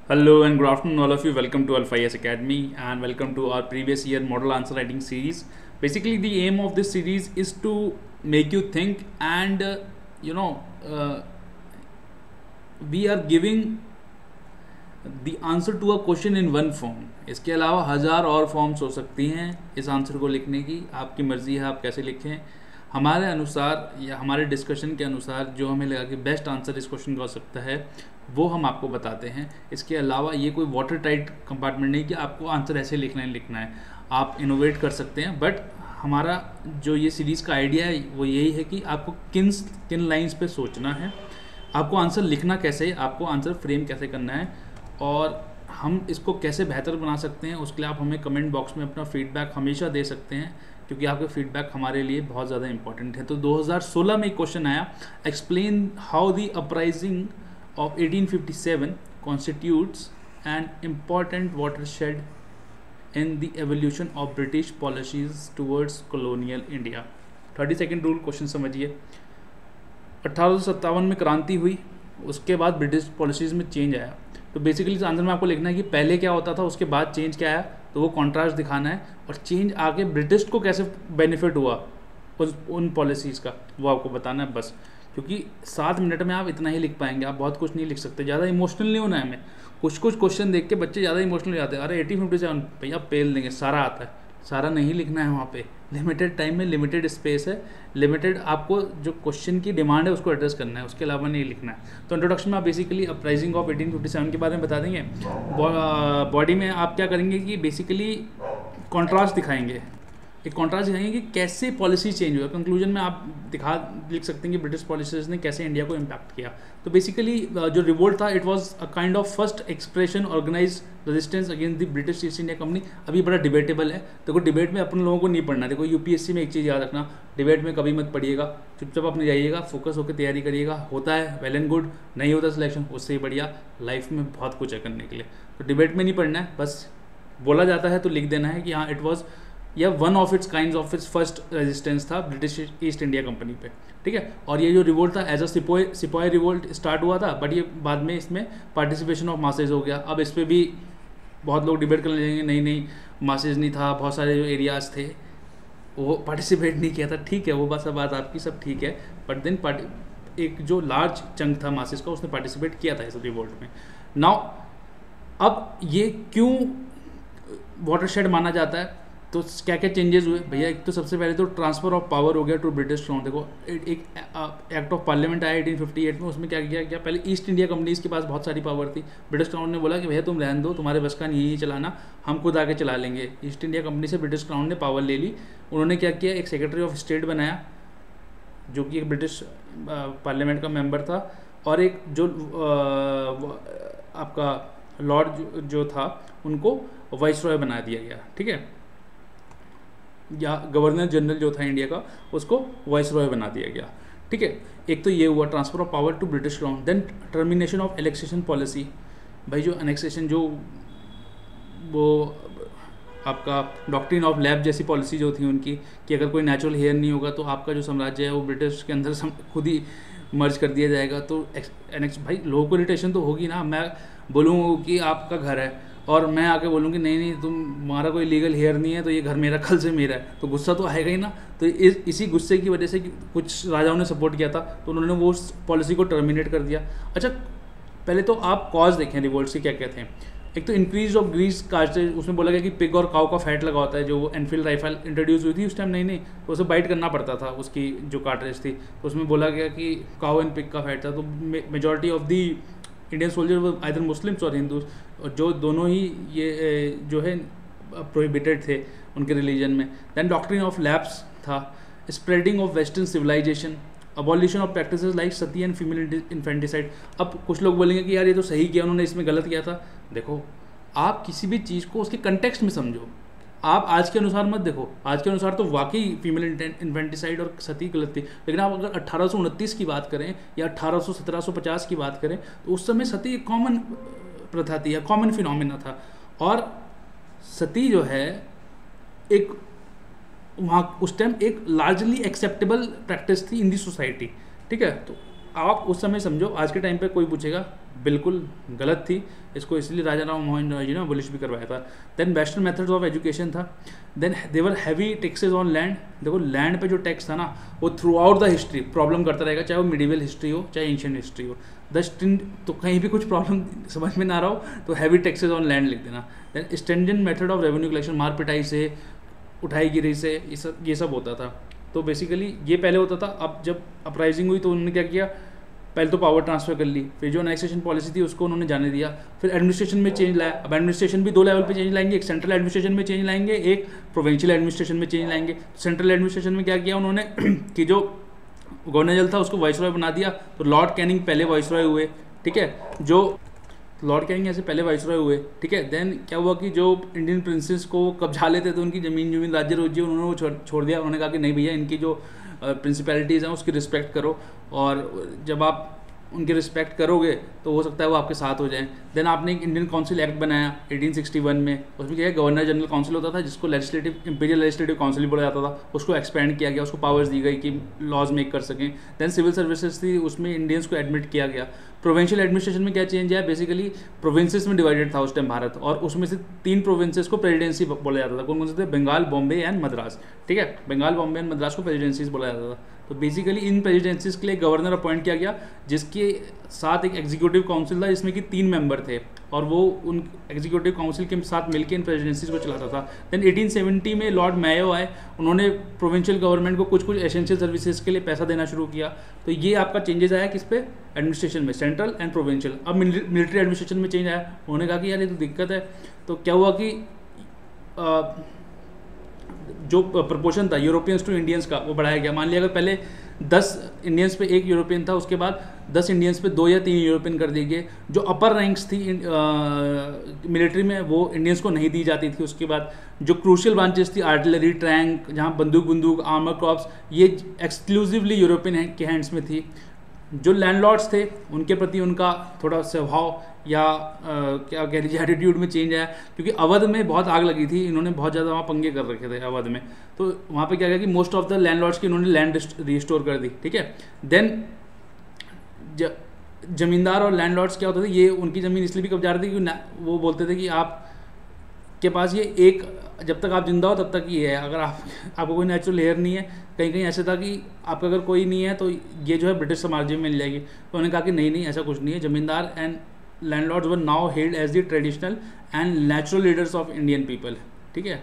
Hello and good afternoon, all of you. Welcome to Alpha IS Academy and welcome to our previous year model answer writing series. Basically, the aim of this series is to make you think and we are giving the answer to a question in one form. इसके अलावा हज़ार और forms हो सकती हैं इस answer को लिखने की, आपकी मर्ज़ी है आप कैसे लिखें। हमारे अनुसार या हमारे डिस्कशन के अनुसार जो हमें लगा कि बेस्ट आंसर इस क्वेश्चन का हो सकता है वो हम आपको बताते हैं। इसके अलावा ये कोई वाटर टाइट कंपार्टमेंट नहीं कि आपको आंसर ऐसे लिखना है, आप इनोवेट कर सकते हैं। बट हमारा जो ये सीरीज़ का आइडिया है वो यही है कि आपको किन लाइंस पे सोचना है, आपको आंसर लिखना कैसे है, आपको आंसर फ्रेम कैसे करना है और हम इसको कैसे बेहतर बना सकते हैं। उसके लिए आप हमें कमेंट बॉक्स में अपना फीडबैक हमेशा दे सकते हैं क्योंकि आपका फीडबैक हमारे लिए बहुत ज़्यादा इंपॉर्टेंट है। तो 2016 में एक क्वेश्चन आया, explain how the uprising of 1857 constitutes an important watershed in the evolution of British policies towards colonial India। 32nd rule question समझिए। 1857 में क्रांति हुई, उसके बाद ब्रिटिश पॉलिसीज़ में चेंज आया। तो बेसिकली इस आंसर में आपको लिखना है कि पहले क्या होता था, उसके बाद चेंज क्या आया, तो वो कॉन्ट्रास्ट दिखाना है और चेंज आके ब्रिटिश को कैसे बेनिफिट हुआ उन पॉलिसीज़ का वो आपको बताना है बस। क्योंकि 7 मिनट में आप इतना ही लिख पाएंगे, आप बहुत कुछ नहीं लिख सकते। ज़्यादा इमोशनल नहीं होना है हमें। कुछ क्वेश्चन देख के बच्चे ज़्यादा इमोशनल हो जाते हैं, अरे 1857 भैया पेल देंगे, सारा आता है, सारा नहीं लिखना है। वहाँ पे लिमिटेड टाइम में लिमिटेड स्पेस है, लिमिटेड आपको जो क्वेश्चन की डिमांड है उसको एड्रेस करना है, उसके अलावा नहीं लिखना है। तो इंट्रोडक्शन में आप बेसिकली अपराइजिंग ऑफ 1857 के बारे में बता देंगे। बॉडी में आप क्या करेंगे कि बेसिकली कॉन्ट्रास्ट दिखाएंगे, एक कॉन्ट्रास्ट दिखाएंगे कि कैसे पॉलिसी चेंज हुआ। कंक्लूजन में आप लिख सकते हैं कि ब्रिटिश पॉलिसीज ने कैसे इंडिया को इम्पैक्ट किया। तो बेसिकली जो रिवोल्ट था it was a kind of first expression organise resistance against the British East India Company. अभी बड़ा डिबेटेबल है, देखो डिबेट में अपन लोगों को नहीं पढ़ना। देखो यूपीएससी में एक चीज़ याद रखना, डिबेट में कभी मत पढ़िएगा, चुपचाप अपने जाइएगा, फोकस होकर तैयारी करिएगा। होता है वेल एंड गुड, नहीं होता सिलेक्शन उससे ही बढ़िया। लाइफ में बहुत कुछ है करने के लिए, तो डिबेट में नहीं पढ़ना है, बस बोला जाता है तो लिख देना है कि हाँ इट वॉज या one of its kind of its first resistance था ब्रिटिश ईस्ट इंडिया कंपनी पे, ठीक है। और ये जो रिवोल्ट था एज अ सिपाही रिवोल्ट स्टार्ट हुआ था, बट ये बाद में इसमें पार्टिसिपेशन ऑफ मासेज हो गया। अब इस पर भी बहुत लोग डिबेट करने लगेंगे, नहीं मासेज नहीं था, बहुत सारे जो एरियाज थे वो पार्टिसिपेट नहीं किया था, ठीक है, वो बस बात आपकी सब ठीक है। बट देन एक जो लार्ज चंक था मासेज का उसने पार्टिसिपेट किया था इस रिवोल्ट में। नाउ अब ये क्यों वाटरशेड माना जाता है, तो क्या क्या चेंजेस हुए भैया। एक तो सबसे पहले तो ट्रांसफ़र ऑफ पावर हो गया टू ब्रिटिश क्राउन। देखो एक एक्ट ऑफ पार्लियामेंट आया 1858 में, उसमें क्या किया गया, पहले ईस्ट इंडिया कंपनीज के पास बहुत सारी पावर थी। ब्रिटिश क्राउन ने बोला कि भैया तुम रहने दो, तुम्हारे बस का नहीं चलाना, हम खुद आके चला लेंगे। ईस्ट इंडिया कंपनी से ब्रिटिश क्राउन ने पावर ले ली। उन्होंने क्या किया, एक सेक्रेटरी ऑफ स्टेट बनाया जो कि एक ब्रिटिश पार्लियामेंट का मेम्बर था, और एक जो आपका लॉर्ड जो था उनको वाइसरॉय बना दिया गया, ठीक है, या गवर्नर जनरल जो था इंडिया का उसको वाइसरॉय बना दिया गया, ठीक है। एक तो ये हुआ transfer of power to British crown. Then termination of annexation policy. भाई जो एनेक्सेशन जो वो आपका डॉक्ट्रिन ऑफ लैब जैसी पॉलिसी जो थी उनकी कि अगर कोई नेचुरल हेयर नहीं होगा तो आपका जो साम्राज्य है वो ब्रिटिश के अंदर खुद ही मर्ज कर दिया जाएगा। तो भाई लोगों को इरिटेशन तो होगी ना। मैं बोलूँ कि आपका घर है और मैं आके बोलूँ कि नहीं तुम्हारा कोई लीगल हेयर नहीं है तो ये घर मेरा कल से मेरा है, तो गुस्सा तो आएगा ही ना। तो इसी गुस्से की वजह से कुछ राजाओं ने सपोर्ट किया था तो उन्होंने वो पॉलिसी को टर्मिनेट कर दिया। अच्छा पहले तो आप कॉज देखें रिवोल्ट के क्या क्या थे। एक तो इंक्रीज ऑफ ग्रीस कार्टेज, उसमें बोला गया कि पिग और काउ का फैट लगा होता है। जो वो एनफील्ड राइफल इंट्रोड्यूस हुई थी उस टाइम नहीं तो उसे बाइट करना पड़ता था, उसकी जो कार्टेज थी, तो उसमें बोला गया कि काउ एंड पिग का फैट था। तो majority of the Indian soldier either Muslims और हिंदूज, और जो दोनों ही ये जो है प्रोहिबिटेड थे उनके रिलीजन में। दैन डॉक्ट्रिन ऑफ लैप्स था, spreading of western civilisation, abolition of practices like sati and female infanticide. अब कुछ लोग बोलेंगे कि यार ये तो सही किया उन्होंने, इसमें गलत किया था। देखो आप किसी भी चीज़ को उसके कंटेक्स्ट में समझो, आप आज के अनुसार मत देखो। आज के अनुसार तो वाकई फीमेल इन्फेंटिसाइड और सती गलत थी, लेकिन आप अगर 1829 की बात करें या 1750 की बात करें तो उस समय सती एक कॉमन प्रथा थी या कॉमन फिनोमिना था। और सती जो है एक वहाँ उस टाइम एक लार्जली एक्सेप्टेबल प्रैक्टिस थी इन दी सोसाइटी, ठीक है। तो आप उस समय समझो, आज के टाइम पे कोई पूछेगा बिल्कुल गलत थी, इसको इसलिए राजा राम मोहन रॉय जी ने अबोलिश भी करवाया था। Then western methods of education था। Then they were heavy taxes on land. देखो लैंड पे जो टैक्स था ना वो throughout the history problem करता रहेगा, चाहे वो मिडिवल हिस्ट्री हो चाहे एंशियंट हिस्ट्री हो। तो कहीं भी कुछ प्रॉब्लम समझ में ना आ रहा हो तो हैवी टैक्सेस ऑन लैंड लिख देना। Then stringent method of revenue collection, मार पिटाई से, उठाई गिरी से, ये सब होता था। तो बेसिकली ये पहले होता था। अब जब अपराइजिंग हुई तो उन्होंने क्या किया, पहले तो पावर ट्रांसफर कर ली, फिर जो एनेक्सेशन पॉलिसी थी उसको उन्होंने जाने दिया, फिर एडमिनिस्ट्रेशन में चेंज लाया। अब एडमिनिस्ट्रेशन भी 2 लेवल पे चेंज लाएंगे, एक सेंट्रल एडमिनिस्ट्रेशन में चेंज लाएंगे, एक प्रोविंशियल एडमिनिस्ट्रेशन में चेंज लाएंगे। सेंट्रल एडमिनिस्ट्रेशन में क्या किया उन्होंने कि जो गवर्नर जनरल था उसको वाइसरॉय बना दिया। तो लॉर्ड कैनिंग पहले वाइसरॉय हुए, ठीक है, जो लॉर्ड कैनिंग ऐसे पहले वाइसरॉय हुए, ठीक है। देन क्या हुआ कि जो इंडियन प्रिंसेस को कब्जा लेते थे उनकी ज़मीन राज्य रोज्य उन्होंने वो छोड़ दिया। उन्होंने कहा कि नहीं भैया, इनकी जो प्रिंसिपैलिटीज़ हैं उसकी रिस्पेक्ट करो, और जब आप उनकी रिस्पेक्ट करोगे तो हो सकता है वो आपके साथ हो जाएं। देन आपने एक इंडियन काउंसिल एक्ट बनाया 1861 में। उसमें क्या है, गवर्नर जनरल काउंसिल होता था जिसको लेजिस्लेटिव इंपीरियल लेजिस्लेटिव काउंसिल बोला जाता था, उसको एक्सपेंड किया गया, उसको पावर्स दी गई कि लॉज मेक कर सकें। देन सिविल सर्विसेज थी, उसमें इंडियंस को एडमिट किया गया। प्रोविंशियल एडमिनिस्ट्रेशन में क्या चेंज आया, बेसिकली प्रोविंसेस में डिवाइडेड था उस टाइम भारत, और उसमें से 3 प्रोविंसेस को प्रेसिडेंसी बोला जाता था। कौन कौन से थे, बंगाल, बॉम्बे एंड मद्रास, ठीक है। बंगाल, बॉम्बे एंड मद्रास को प्रेसिडेंसीज बोला जाता था। तो बेसिकली इन प्रेसिडेंसीज के लिए गवर्नर अपॉइंट किया गया, जिसके साथ एक एग्जीक्यूटिव काउंसिल था जिसमें कि 3 मेंबर थे, और वो उन एग्जीक्यूटिव काउंसिल के साथ मिलकर इन प्रेसिडेंसीज को चलाता था। देन 1870 में लॉर्ड मेयो आए, उन्होंने प्रोविंशियल गवर्नमेंट को कुछ एसेंशियल सर्विसेज के लिए पैसा देना शुरू किया। तो ये आपका चेंजेस आया किस पे, एडमिनिस्ट्रेशन में, सेंट्रल एंड प्रोविंशियल। अब मिलिट्री एडमिनिस्ट्रेशन में चेंज आया, उन्होंने कहा कि यार ये तो दिक्कत है। तो क्या हुआ कि जो प्रपोर्शन था यूरोपियंस टू इंडियंस का वो बढ़ाया गया। मान लिया अगर पहले 10 इंडियंस पे 1 यूरोपियन था, उसके बाद 10 इंडियंस पे 2 या 3 यूरोपियन कर दिए गए। जो अपर रैंक्स थी मिलिट्री में वो इंडियंस को नहीं दी जाती थी। उसके बाद जो क्रूशियल ब्रांचेस थी, आर्टिलरी, टैंक, जहाँ बंदूक, आर्मर क्रॉप्स, ये एक्सक्लूसिवली यूरोपियन के हैंड्स में थी। जो लैंडलॉर्ड्स थे उनके प्रति उनका थोड़ा स्वभाव या क्या कह लीजिए एटीट्यूड में चेंज आया, क्योंकि अवध में बहुत आग लगी थी, इन्होंने बहुत ज़्यादा वहाँ पंगे कर रखे थे अवध में। तो वहाँ पे क्या किया कि मोस्ट ऑफ द लैंडलॉर्ड्स की इन्होंने लैंड रिस्टोर कर दी, ठीक है। देन जमींदार और लैंडलॉर्ड्स क्या होते थे, ये उनकी ज़मीन इसलिए भी कब्जा रही थी कि वो बोलते थे कि आप के पास ये एक, जब तक आप जिंदा हो तब तक ये है, अगर आपको कोई नेचुरल हेयर नहीं है, कहीं कहीं ऐसे था कि आपका अगर कोई नहीं है तो ये जो है ब्रिटिश साम्राज्य में मिल जाएगी। तो उन्होंने कहा कि नहीं ऐसा कुछ नहीं है। Zamindar and landlords were now held as the traditional and natural leaders of Indian people, ठीक है।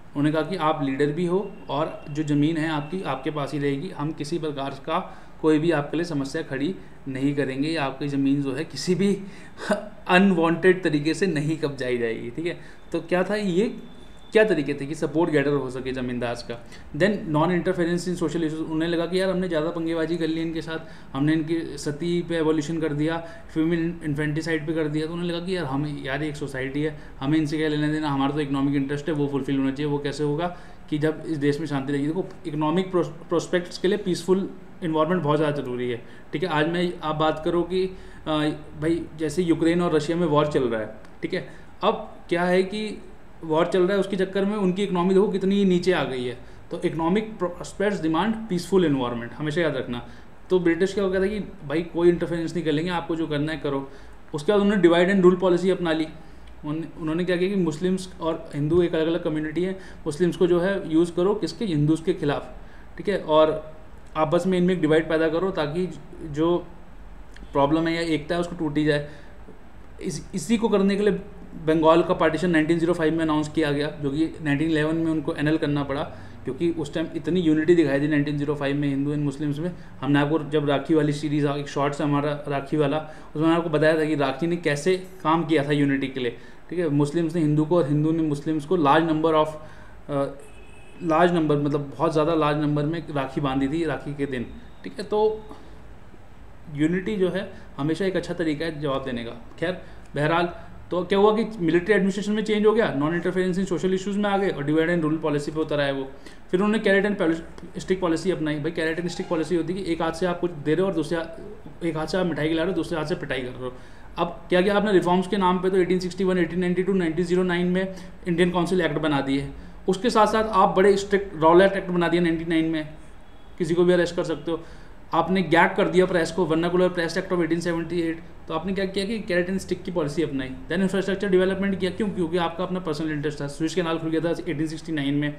उन्होंने कहा कि आप लीडर भी हो और जो ज़मीन है आपकी आपके पास ही रहेगी, हम किसी प्रकार का कोई भी आपके लिए समस्या खड़ी नहीं करेंगे, या आपकी ज़मीन जो है किसी भी अनवांटेड तरीके से नहीं कब्जाई जाएगी, ठीक है। तो क्या था, ये क्या तरीके थे कि सपोर्ट गैदर हो सके ज़मींदार का। Then non interference in social issues, उन्हें लगा कि यार हमने ज़्यादा पंगेबाजी कर ली इनके साथ, हमने इनकी सती पे एवोल्यूशन कर दिया, फीमेल इन्फेंटिसाइड पे कर दिया। तो उन्हें लगा कि यार हमें, यार एक सोसाइटी है, हमें इनसे क्या लेना देना, हमारा तो इकोनॉमिक इंटरेस्ट है वो फुलफिल होना चाहिए। वो कैसे होगा कि जब इस देश में शांति रहेगी। देखो इकोनॉमिक प्रोस्पेक्ट्स के लिए पीसफुल इन्वायरमेंट बहुत ज़्यादा ज़रूरी है, ठीक है। आज मैं आप बात करो कि भाई जैसे यूक्रेन और रशिया में वॉर चल रहा है, ठीक है। अब क्या है कि वॉर चल रहा है, उसके चक्कर में उनकी इकोनॉमी देखो कितनी नीचे आ गई है। तो economic prospects demand peaceful environment, हमेशा याद रखना। तो ब्रिटिश क्या कहता है कि भाई कोई इंटरफेरेंस नहीं कर लेंगे, आपको जो करना है करो। उसके बाद उन्होंने डिवाइड एंड रूल पॉलिसी अपना ली। उन्होंने क्या किया कि मुस्लिम्स और हिंदू एक अलग अलग कम्युनिटी है, मुस्लिम्स को जो है यूज़ करो किसके, हिंदूज़ के खिलाफ, ठीक है। और आपस में इनमें एक डिवाइड पैदा करो ताकि जो प्रॉब्लम है या एकता है उसको टूटी जाए। इसी को करने के लिए बंगाल का पार्टीशन 1905 में अनाउंस किया गया, जो कि 1911 में उनको एनल करना पड़ा, क्योंकि उस टाइम इतनी यूनिटी दिखाई दी 1905 में हिंदू एंड मुस्लिम्स में। हमने आपको जब राखी वाली सीरीज़, एक शॉर्ट्स हमारा राखी वाला, उसमें आपको बताया था कि राखी ने कैसे काम किया था यूनिटी के लिए, ठीक है। मुस्लिम्स ने हिंदू को और हिंदू ने मुस्लिम्स को लार्ज नंबर मतलब बहुत ज़्यादा लार्ज नंबर में राखी बांधी थी राखी के दिन, ठीक है। तो यूनिटी जो है हमेशा एक अच्छा तरीका है जवाब देने का। खैर बहरहाल, तो क्या हुआ कि मिलिट्री एडमिनिस्ट्रेशन में चेंज हो गया, non interference in social issues में आ गए और डिवाइड एंड रूल पॉलिसी पे उतर आए वो। फिर उन्होंने कैरेट एंड स्टिक पॉलिसी अपनाई। भाई कैरेट एंड स्टिक पॉलिसी होती है कि एक हाथ से आप कुछ दे रहे हो और दूसरे एक हाथ से आप मिठाई खिला रहे हो, दूसरे हाथ से पिटाई कर रहे हो। अब क्या किया आपने रिफॉर्म्स के नाम पे, तो 1861, 1892, 1909 में इंडियन काउंसिल एक्ट बना दिए। उसके साथ साथ आप बड़े स्ट्रिक्ट रॉलेट एक्ट बना दिया 99 में, किसी को भी अरेस्ट कर सकते हो। आपने गैग कर दिया प्रेस को, वर्नाकुलर प्रेस एक्ट ऑफ 1878, तो आपने क्या किया कि कैरेट एंड स्टिक की पॉलिसी अपनाई। देन इंफ्रास्ट्रक्चर डेवलपमेंट किया, क्यों? क्योंकि आपका अपना पर्सनल इंटरेस्ट था। स्विच कैनाल खुल गया था 1869 में,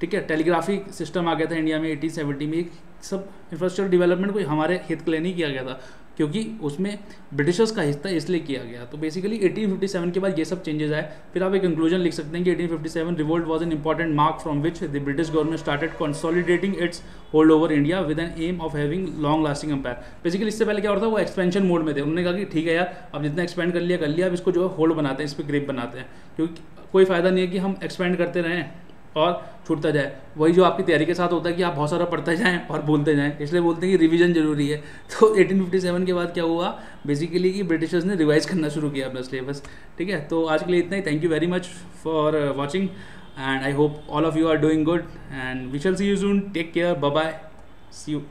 ठीक है। टेलीग्राफिक सिस्टम आ गया था इंडिया में 1870 में। सब इंफ्रास्ट्रक्चर डेवलपमेंट कोई हमारे हित के लिए नहीं किया गया था, क्योंकि उसमें ब्रिटिशर्स का हिस्सा इसलिए किया गया। तो बेसिकली 1857 के बाद ये सब चेंजेस आए। फिर आप एक कंक्लूजन लिख सकते हैं कि 1857 revolt was an important mark from which the British government started consolidating its hold over India with an aim of having long lasting empire. Basically इससे पहले क्या हो रहा था, वो एक्सपेंशन मोड में थे। उन्होंने कहा कि ठीक है यार, अब जितना एक्सपेंड कर लिया, अब इसको जो है होल्ड बनाते हैं, इस पर ग्रिप बनाते हैं, क्योंकि कोई फायदा नहीं है कि हम एक्सपेंड करते रहें और छूटता जाए। वही जो आपकी तैयारी के साथ होता है कि आप बहुत सारा पढ़ते जाएं और भूलते जाएं, इसलिए बोलते हैं कि रिवीजन जरूरी है। तो 1857 के बाद क्या हुआ बेसिकली कि ब्रिटिशर्स ने रिवाइज करना शुरू किया अपना सिलेबस, ठीक है। तो आज के लिए इतना ही। Thank you very much for watching and I hope all of you are doing good and we shall see you soon. Take care, bye bye, see you.